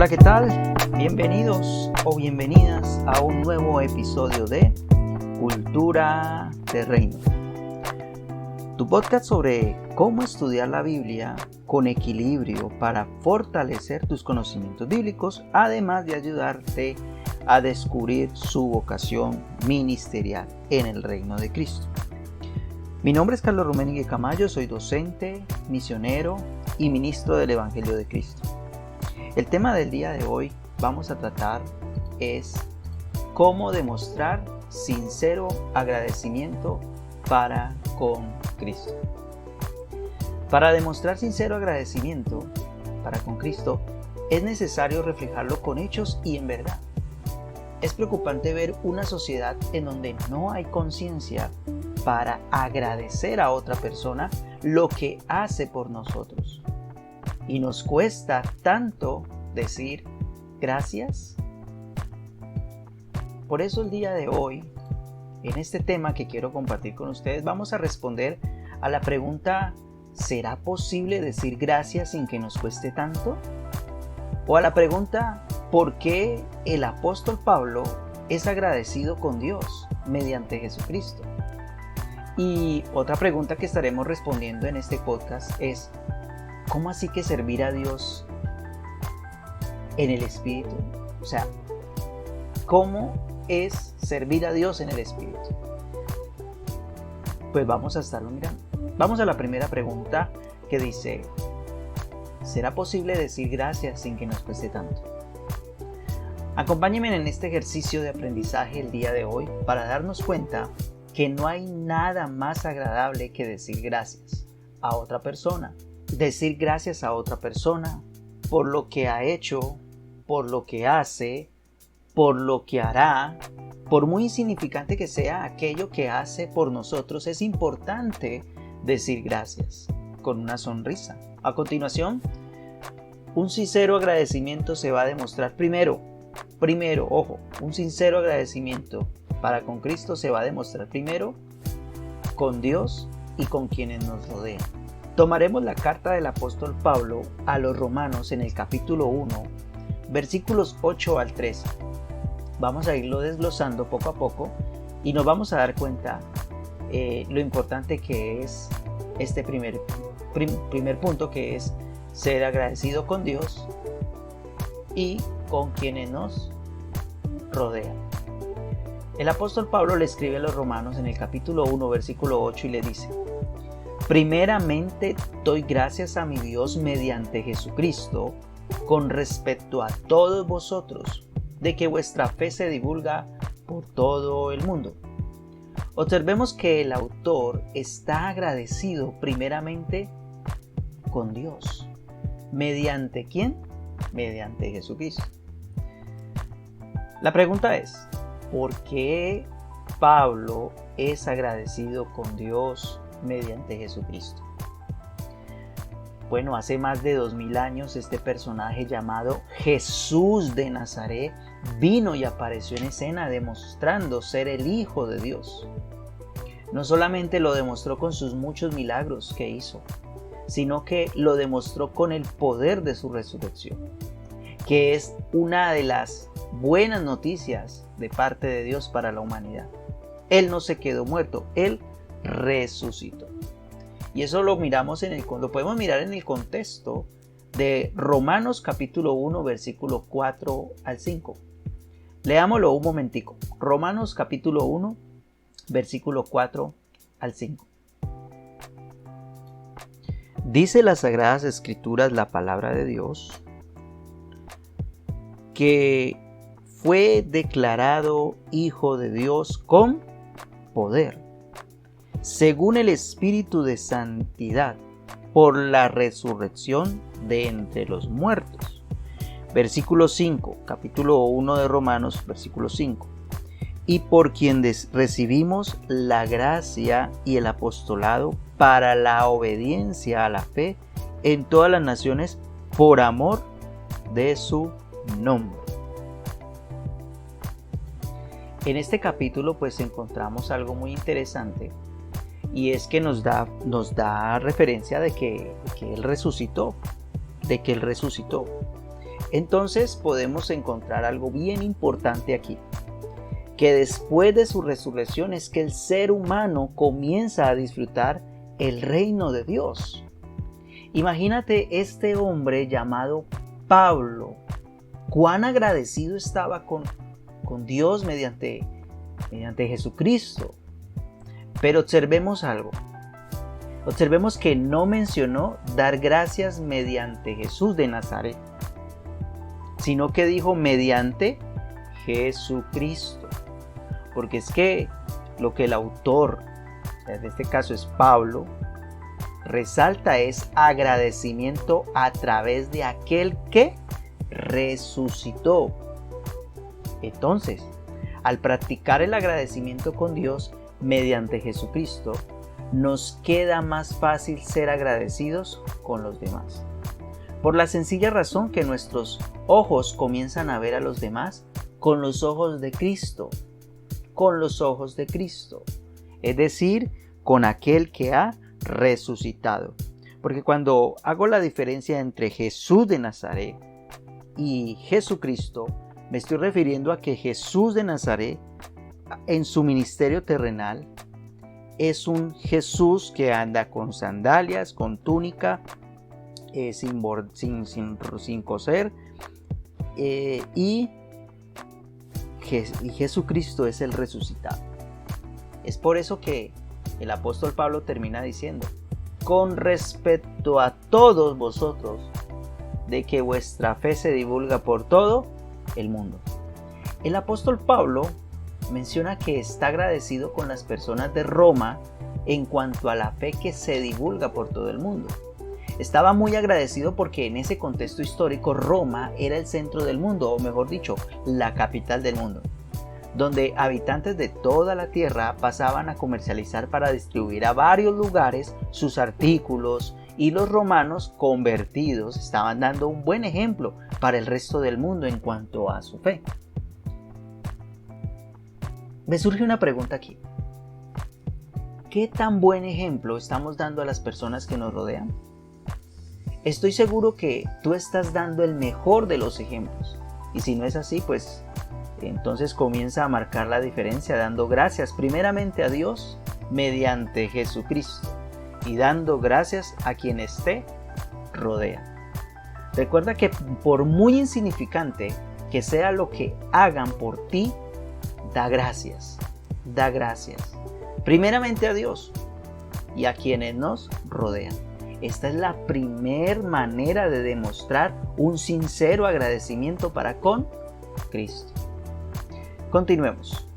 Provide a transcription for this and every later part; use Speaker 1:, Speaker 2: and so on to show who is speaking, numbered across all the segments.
Speaker 1: Hola, ¿qué tal? Bienvenidos o bienvenidas a un nuevo episodio de Cultura de Reino, tu podcast sobre cómo estudiar la Biblia con equilibrio para fortalecer tus conocimientos bíblicos, además de ayudarte a descubrir su vocación ministerial en el reino de Cristo. Mi nombre es Carlos Ruménigue Camayo, soy docente, misionero y ministro del Evangelio de Cristo. El tema del día de hoy vamos a tratar es cómo demostrar sincero agradecimiento para con Cristo. Para demostrar sincero agradecimiento para con Cristo es necesario reflejarlo con hechos y en verdad. Es preocupante ver una sociedad en donde no hay conciencia para agradecer a otra persona lo que hace por nosotros. Y nos cuesta tanto decir gracias. Por eso el día de hoy, en este tema que quiero compartir con ustedes, vamos a responder a la pregunta: ¿será posible decir gracias sin que nos cueste tanto? O a la pregunta: ¿por qué el apóstol Pablo es agradecido con Dios mediante Jesucristo? Y otra pregunta que estaremos respondiendo en este podcast es: ¿cómo así que servir a Dios en el Espíritu? O sea, ¿cómo es servir a Dios en el Espíritu? Pues vamos a estarlo mirando. Vamos a la primera pregunta que dice: ¿será posible decir gracias sin que nos cueste tanto? Acompáñenme en este ejercicio de aprendizaje el día de hoy para darnos cuenta que no hay nada más agradable que decir gracias a otra persona. Decir gracias a otra persona por lo que ha hecho, por lo que hace, por lo que hará, por muy insignificante que sea aquello que hace por nosotros, es importante decir gracias con una sonrisa. A continuación, un sincero agradecimiento se va a demostrar primero, ojo, un sincero agradecimiento para con Cristo se va a demostrar primero con Dios y con quienes nos rodean. Tomaremos la carta del apóstol Pablo a los Romanos en el capítulo 1, versículos 8 al 13. Vamos a irlo desglosando poco a poco y nos vamos a dar cuenta lo importante que es este primer punto, que es ser agradecido con Dios y con quienes nos rodean. El apóstol Pablo le escribe a los Romanos en el capítulo 1, versículo 8 y le dice: primeramente doy gracias a mi Dios mediante Jesucristo con respecto a todos vosotros, de que vuestra fe se divulga por todo el mundo. Observemos que el autor está agradecido primeramente con Dios. ¿Mediante quién? Mediante Jesucristo. La pregunta es: ¿por qué Pablo es agradecido con Dios mediante Jesucristo? Bueno, hace más de 2000 años este personaje llamado Jesús de Nazaret vino y apareció en escena demostrando ser el Hijo de Dios. No solamente lo demostró con sus muchos milagros que hizo, sino que lo demostró con el poder de su resurrección, que es una de las buenas noticias de parte de Dios para la humanidad. Él no se quedó muerto, Él resucitó. Y eso lo podemos mirar en el contexto de Romanos capítulo 1, versículo 4 al 5. Leámoslo un momentico. Romanos capítulo 1, versículo 4 al 5. Dice las Sagradas Escrituras, la palabra de Dios, que fue declarado Hijo de Dios con poder, según el Espíritu de Santidad, por la resurrección de entre los muertos. Versículo 5, capítulo 1 de Romanos, versículo 5. Y por quien recibimos la gracia y el apostolado para la obediencia a la fe en todas las naciones por amor de su nombre. En este capítulo pues encontramos algo muy interesante, y es que nos da referencia de que Él resucitó. Entonces podemos encontrar algo bien importante aquí, que después de su resurrección es que el ser humano comienza a disfrutar el reino de Dios. Imagínate este hombre llamado Pablo, cuán agradecido estaba con Dios mediante Jesucristo. Pero observemos algo. Observemos que no mencionó dar gracias mediante Jesús de Nazaret, sino que dijo mediante Jesucristo. Porque es que lo que el autor, en este caso es Pablo, resalta es agradecimiento a través de aquel que resucitó. Entonces, al practicar el agradecimiento con Dios mediante Jesucristo, nos queda más fácil ser agradecidos con los demás. Por la sencilla razón que nuestros ojos comienzan a ver a los demás con los ojos de Cristo. Con los ojos de Cristo. Es decir, con aquel que ha resucitado. Porque cuando hago la diferencia entre Jesús de Nazaret y Jesucristo, me estoy refiriendo a que Jesús de Nazaret, en su ministerio terrenal, es un Jesús que anda con sandalias, con túnica, sin coser, y Jesucristo es el resucitado. Es por eso que el apóstol Pablo termina diciendo: con respecto a todos vosotros, de que vuestra fe se divulga por todo el mundo. El apóstol Pablo menciona que está agradecido con las personas de Roma en cuanto a la fe que se divulga por todo el mundo. Estaba muy agradecido porque en ese contexto histórico Roma era el centro del mundo, o mejor dicho, la capital del mundo, donde habitantes de toda la tierra pasaban a comercializar para distribuir a varios lugares sus artículos, y los romanos convertidos estaban dando un buen ejemplo para el resto del mundo en cuanto a su fe. Me surge una pregunta aquí. ¿Qué tan buen ejemplo estamos dando a las personas que nos rodean? Estoy seguro que tú estás dando el mejor de los ejemplos. Y si no es así, pues entonces comienza a marcar la diferencia dando gracias primeramente a Dios mediante Jesucristo y dando gracias a quienes te rodean. Recuerda que por muy insignificante que sea lo que hagan por ti, da gracias. Da gracias. Primeramente a Dios y a quienes nos rodean. Esta es la primer manera de demostrar un sincero agradecimiento para con Cristo. Continuemos.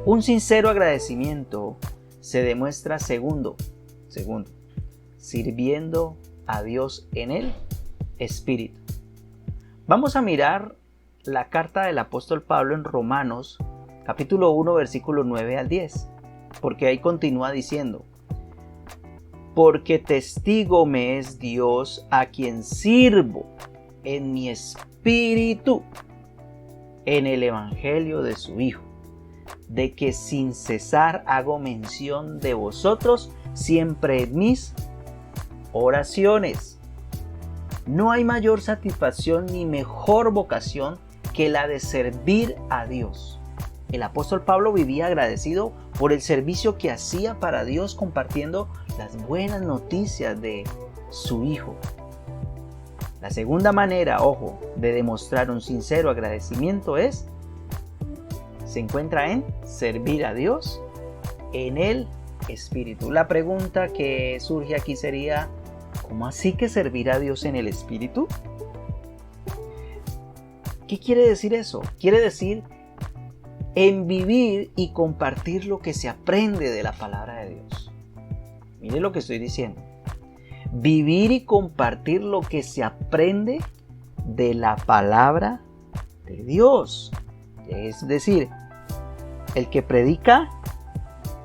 Speaker 1: Un sincero agradecimiento se demuestra segundo, sirviendo a Dios en el Espíritu. Vamos a mirar la carta del apóstol Pablo en Romanos, capítulo 1, versículo 9 al 10, porque ahí continúa diciendo: porque testigo me es Dios, a quien sirvo en mi espíritu en el evangelio de su Hijo, de que sin cesar hago mención de vosotros siempre en mis oraciones. No hay mayor satisfacción ni mejor vocación que la de servir a Dios. El apóstol Pablo vivía agradecido por el servicio que hacía para Dios, compartiendo las buenas noticias de su Hijo. La segunda manera, ojo, de demostrar un sincero agradecimiento se encuentra en servir a Dios en el Espíritu. La pregunta que surge aquí sería: ¿cómo así que servir a Dios en el Espíritu? ¿Qué quiere decir eso? Quiere decir en vivir y compartir lo que se aprende de la palabra de Dios. Mire lo que estoy diciendo. Vivir y compartir lo que se aprende de la palabra de Dios. Es decir, el que predica,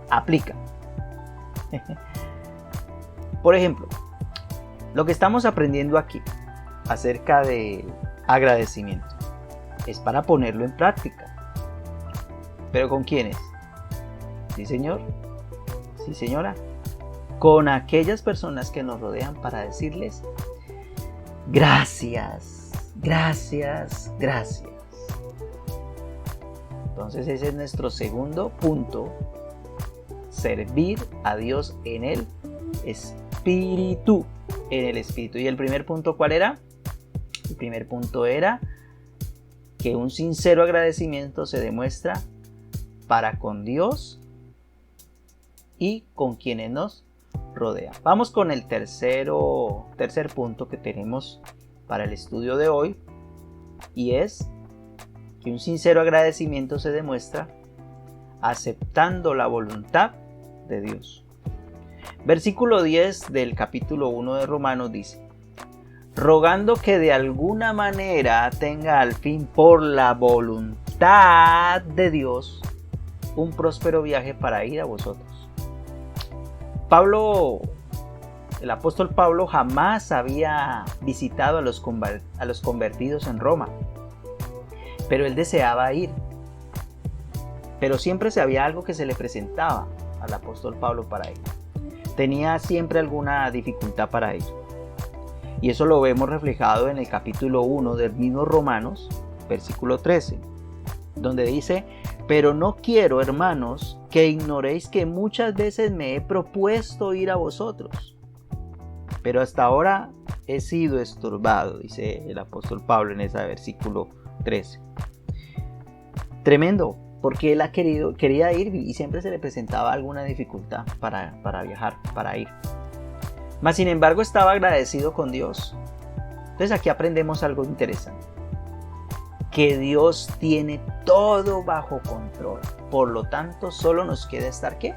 Speaker 1: aplica. Por ejemplo, lo que estamos aprendiendo aquí acerca del agradecimiento es para ponerlo en práctica. ¿Pero con quiénes? Sí, señor. Sí, señora. Con aquellas personas que nos rodean para decirles gracias. gracias, gracias. Entonces ese es nuestro segundo punto. Servir a Dios en el Espíritu. En el Espíritu. ¿Y el primer punto cuál era? El primer punto era que un sincero agradecimiento se demuestra para con Dios y con quienes nos rodean. Vamos con el tercer punto que tenemos para el estudio de hoy, y es que un sincero agradecimiento se demuestra aceptando la voluntad de Dios. Versículo 10 del capítulo 1 de Romanos dice: rogando que de alguna manera tenga al fin por la voluntad de Dios un próspero viaje para ir a vosotros. El apóstol Pablo jamás había visitado a los convertidos en Roma, pero él deseaba ir. Pero siempre se había algo que se le presentaba al apóstol Pablo para ir. Tenía siempre alguna dificultad para ir. Y eso lo vemos reflejado en el capítulo 1 del mismo Romanos, versículo 13, donde dice: pero no quiero, hermanos, que ignoréis que muchas veces me he propuesto ir a vosotros, pero hasta ahora he sido estorbado, dice el apóstol Pablo en ese versículo 13. Tremendo, porque él quería ir y siempre se le presentaba alguna dificultad para viajar, para ir. Mas sin embargo estaba agradecido con Dios. Entonces aquí aprendemos algo interesante: que Dios tiene todo bajo control. Por lo tanto, solo nos queda estar ¿qué?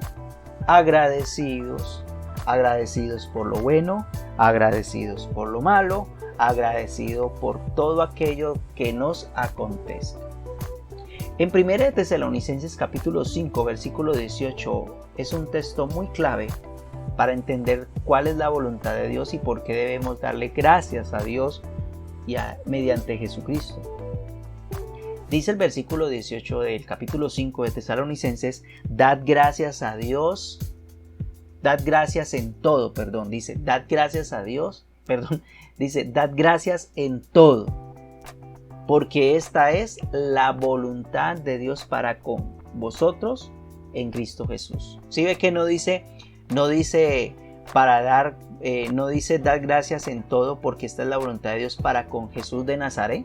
Speaker 1: Agradecidos. Agradecidos por lo bueno, agradecidos por lo malo, agradecidos por todo aquello que nos acontece. En 1 Tesalonicenses capítulo 5, versículo 18, es un texto muy clave para entender cuál es la voluntad de Dios y por qué debemos darle gracias a Dios mediante Jesucristo. Dice el versículo 18 del capítulo 5 de Tesalonicenses: dad gracias a Dios, dad gracias en todo, dad gracias en todo, porque esta es la voluntad de Dios para con vosotros en Cristo Jesús. ¿Sí ve que no dice dad gracias en todo porque esta es la voluntad de Dios para con Jesús de Nazaret?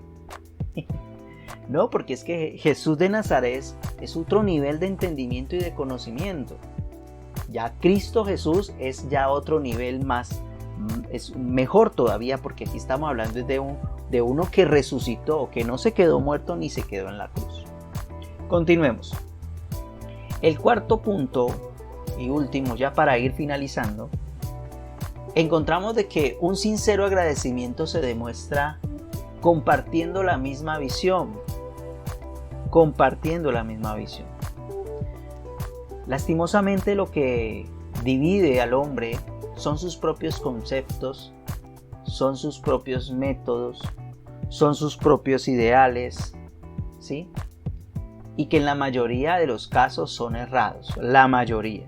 Speaker 1: No, porque es que Jesús de Nazaret es otro nivel de entendimiento y de conocimiento. Ya Cristo Jesús es ya otro nivel más, es mejor todavía, porque aquí estamos hablando de uno que resucitó, que no se quedó muerto ni se quedó en la cruz. Continuemos. El cuarto punto y último, ya para ir finalizando, encontramos de que un sincero agradecimiento se demuestra compartiendo la misma visión. Lastimosamente, lo que divide al hombre son sus propios conceptos, son sus propios métodos, son sus propios ideales, ¿sí? Y que en la mayoría de los casos son errados, la mayoría,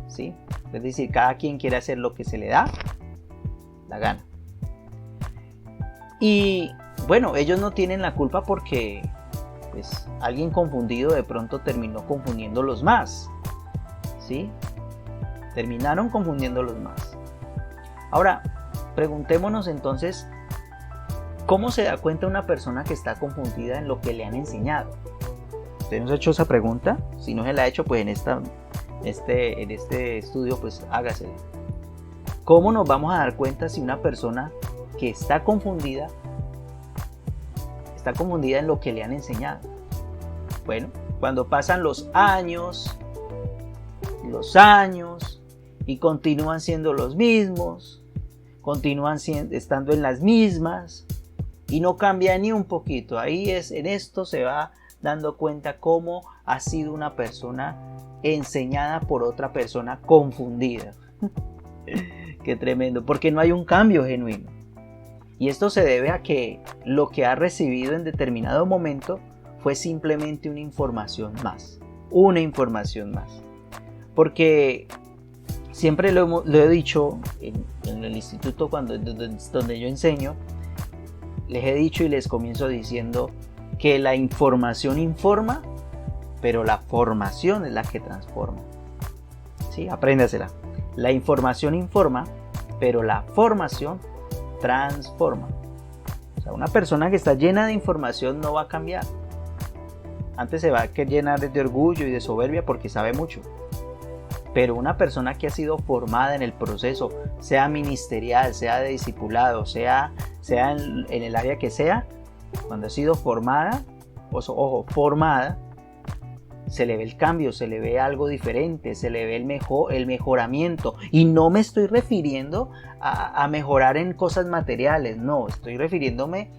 Speaker 1: ¿sí? Es decir, cada quien quiere hacer lo que se le da la gana. Y bueno, ellos no tienen la culpa porque pues alguien confundido de pronto terminó confundiéndolos más, ¿sí? Terminaron confundiéndolos más. Ahora, preguntémonos entonces, ¿cómo se da cuenta una persona que está confundida en lo que le han enseñado? ¿Usted nos ha hecho esa pregunta? Si no se la ha hecho, pues en este estudio, pues hágasela. ¿Cómo nos vamos a dar cuenta si una persona que está confundida en lo que le han enseñado? Bueno, cuando pasan los años y continúan siendo los mismos, continúan estando en las mismas y no cambia ni un poquito. En esto se va dando cuenta cómo ha sido una persona enseñada por otra persona confundida. Qué tremendo, porque no hay un cambio genuino. Y esto se debe a que lo que ha recibido en determinado momento fue simplemente una información más. Porque siempre lo he dicho en el instituto donde yo enseño, les he dicho y les comienzo diciendo que la información informa, pero la formación es la que transforma. ¿Sí? Apréndasela. La información informa, pero la formación transforma. O sea, una persona que está llena de información no va a cambiar. Antes se va a llenar de orgullo y de soberbia porque sabe mucho. Pero una persona que ha sido formada en el proceso, sea ministerial, sea de discipulado, sea en el área que sea, cuando ha sido formada, formada, se le ve el cambio, se le ve algo diferente, se le ve el mejoramiento. Y no me estoy refiriendo a mejorar en cosas materiales, no, estoy refiriéndome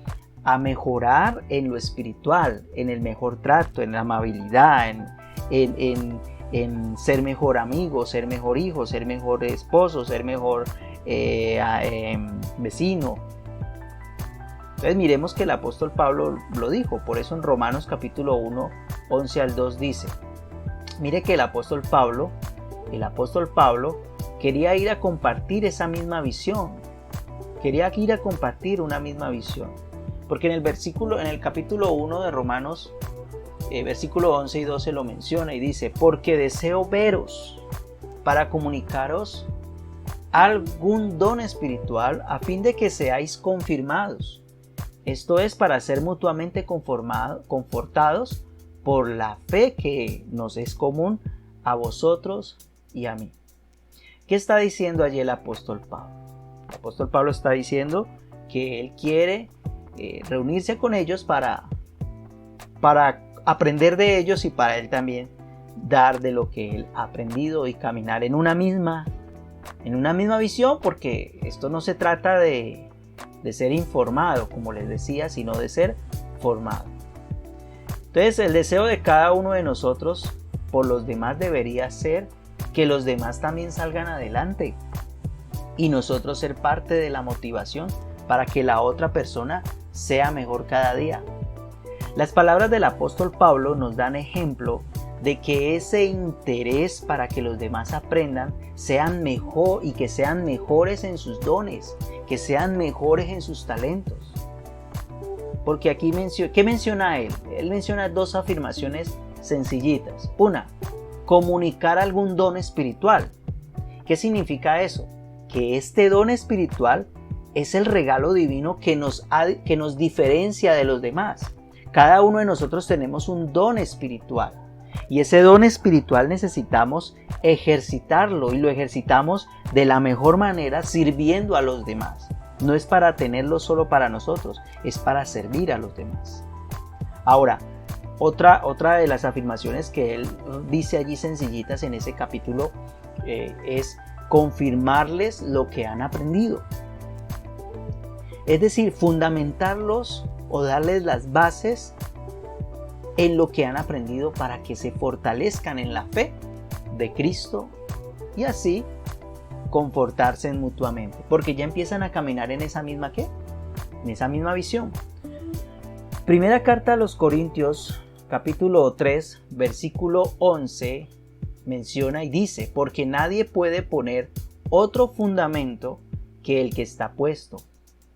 Speaker 1: a mejorar en lo espiritual, en el mejor trato, en la amabilidad, en ser mejor amigo, ser mejor hijo, ser mejor esposo, ser mejor vecino. Entonces miremos que el apóstol Pablo lo dijo, por eso en Romanos capítulo 1, 11 al 2 dice, mire que el apóstol Pablo quería ir a compartir esa misma visión, quería ir a compartir una misma visión, porque en el capítulo 1 de Romanos, versículo 11 y 12 lo menciona y dice, porque deseo veros para comunicaros algún don espiritual a fin de que seáis confirmados. Esto es para ser mutuamente confortados por la fe que nos es común a vosotros y a mí. ¿Qué está diciendo allí el apóstol Pablo? El apóstol Pablo está diciendo que él quiere reunirse con ellos para aprender de ellos y para él también dar de lo que él ha aprendido y caminar en una misma visión, porque esto no se trata de ser informado, como les decía, sino de ser formado. Entonces, el deseo de cada uno de nosotros por los demás debería ser que los demás también salgan adelante y nosotros ser parte de la motivación para que la otra persona sea mejor cada día. Las palabras del apóstol Pablo nos dan ejemplo de que ese interés para que los demás aprendan sean mejor y que sean mejores en sus dones, que sean mejores en sus talentos. Porque aquí ¿qué menciona él? Él menciona dos afirmaciones sencillitas. Una, comunicar algún don espiritual. ¿Qué significa eso? Que este don espiritual es el regalo divino que nos diferencia de los demás. Cada uno de nosotros tenemos un don espiritual. Y ese don espiritual necesitamos ejercitarlo y lo ejercitamos de la mejor manera sirviendo a los demás. No es para tenerlo solo para nosotros, es para servir a los demás. Ahora, otra de las afirmaciones que él dice allí sencillitas en ese capítulo es confirmarles lo que han aprendido. Es decir, fundamentarlos o darles las bases en lo que han aprendido para que se fortalezcan en la fe de Cristo y así confortarse mutuamente, porque ya empiezan a caminar en esa misma en esa misma visión. Primera carta a los Corintios, capítulo 3, versículo 11, menciona y dice, porque nadie puede poner otro fundamento que el que está puesto,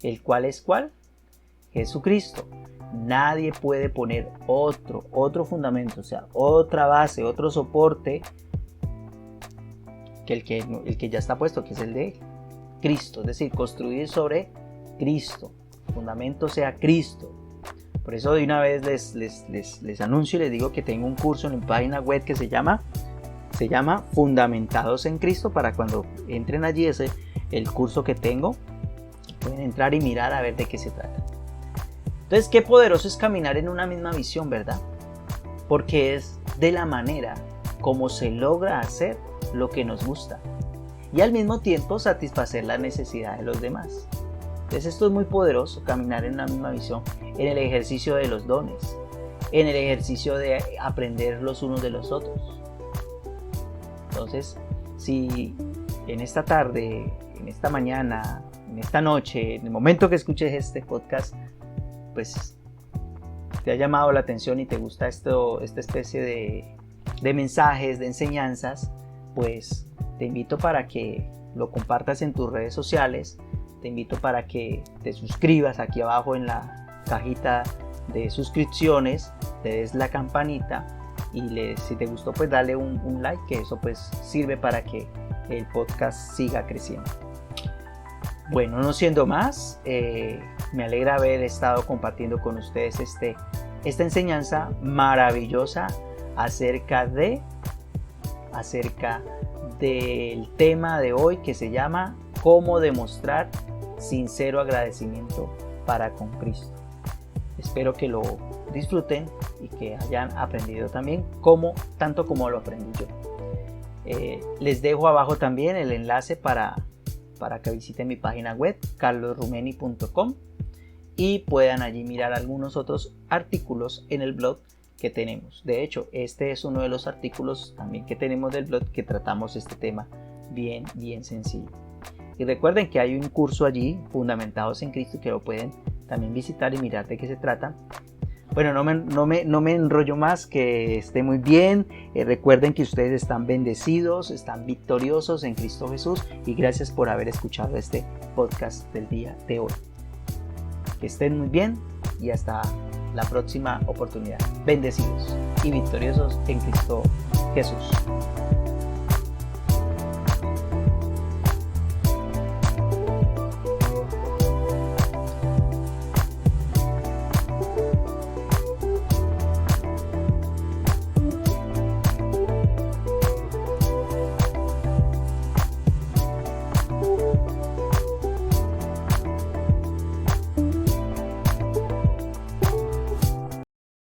Speaker 1: el cual es ¿cuál? Jesucristo. Nadie puede poner otro fundamento, o sea, otra base, otro soporte que el que ya está puesto, que es el de Cristo. Es decir, construir sobre Cristo. El fundamento sea Cristo. Por eso de una vez les anuncio y les digo que tengo un curso en mi página web que se llama Fundamentados en Cristo. Para cuando entren allí, el curso que tengo, pueden entrar y mirar a ver de qué se trata. Entonces, qué poderoso es caminar en una misma visión, ¿verdad? Porque es de la manera como se logra hacer lo que nos gusta y al mismo tiempo satisfacer la necesidad de los demás. Entonces, esto es muy poderoso, caminar en una misma visión, en el ejercicio de los dones, en el ejercicio de aprender los unos de los otros. Entonces, si en esta tarde, en esta mañana, en esta noche, en el momento que escuches este podcast, pues te ha llamado la atención y te gusta esta especie de mensajes, de enseñanzas, pues te invito para que lo compartas en tus redes sociales, te invito para que te suscribas aquí abajo en la cajita de suscripciones, te des la campanita y si te gustó pues dale un like, que eso pues sirve para que el podcast siga creciendo. Bueno, no siendo más, me alegra haber estado compartiendo con ustedes esta enseñanza maravillosa acerca del tema de hoy, que se llama cómo demostrar sincero agradecimiento para con Cristo. Espero que lo disfruten y que hayan aprendido también tanto como lo aprendí yo. Les dejo abajo también el enlace para que visiten mi página web carlosrumeni.com y puedan allí mirar algunos otros artículos en el blog que tenemos. De hecho, este es uno de los artículos también que tenemos del blog que tratamos este tema bien sencillo. Y recuerden que hay un curso allí, Fundamentados en Cristo, que lo pueden también visitar y mirar de qué se trata. Bueno, no me enrollo más, que esté muy bien. Recuerden que ustedes están bendecidos, están victoriosos en Cristo Jesús, y gracias por haber escuchado este podcast del día de hoy. Que estén muy bien y hasta la próxima oportunidad. Bendecidos y victoriosos en Cristo Jesús.